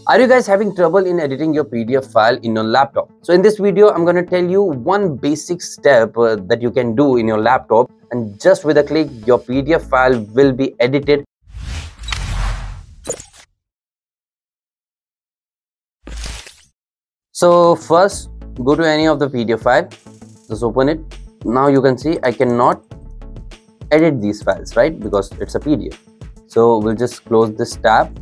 Are you guys having trouble in editing your PDF file in your laptop? So in this video, I'm going to tell you one basic step that you can do in your laptop, and just with a click, your PDF file will be edited. So first, go to any of the PDF file, just open it. Now you can see I cannot edit these files, right? Because it's a PDF. So we'll just close this tab.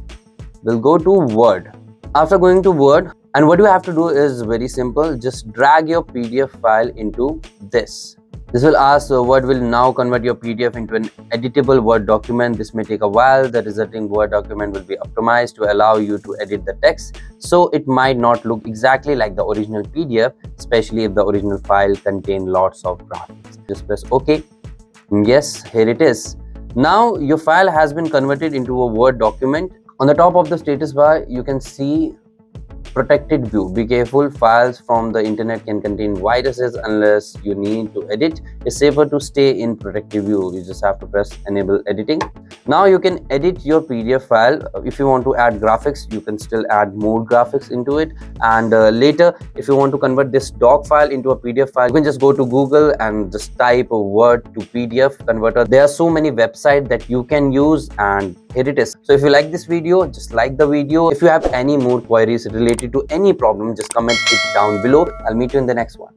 We'll go to Word. After going to Word, and what you have to do is very simple, just drag your PDF file into this. This will ask Word will now convert your PDF into an editable Word document. This may take a while. The resulting Word document will be optimized to allow you to edit the text, so it might not look exactly like the original PDF, especially if the original file contained lots of graphics. Just press OK. Yes, here it is. Now your file has been converted into a Word document. On the top of the status bar, you can see protected view. Be careful, files from the internet can contain viruses unless you need to edit. It's safer to stay in protected view. You just have to press enable editing. Now you can edit your PDF file. If you want to add graphics, you can still add more graphics into it. And later, if you want to convert this doc file into a PDF file, you can just go to Google and just type a Word to PDF converter. There are so many websites that you can use, and here it is. So if you like this video, just like the video. If you have any more queries related to any problem, just comment it down below. I'll meet you in the next one.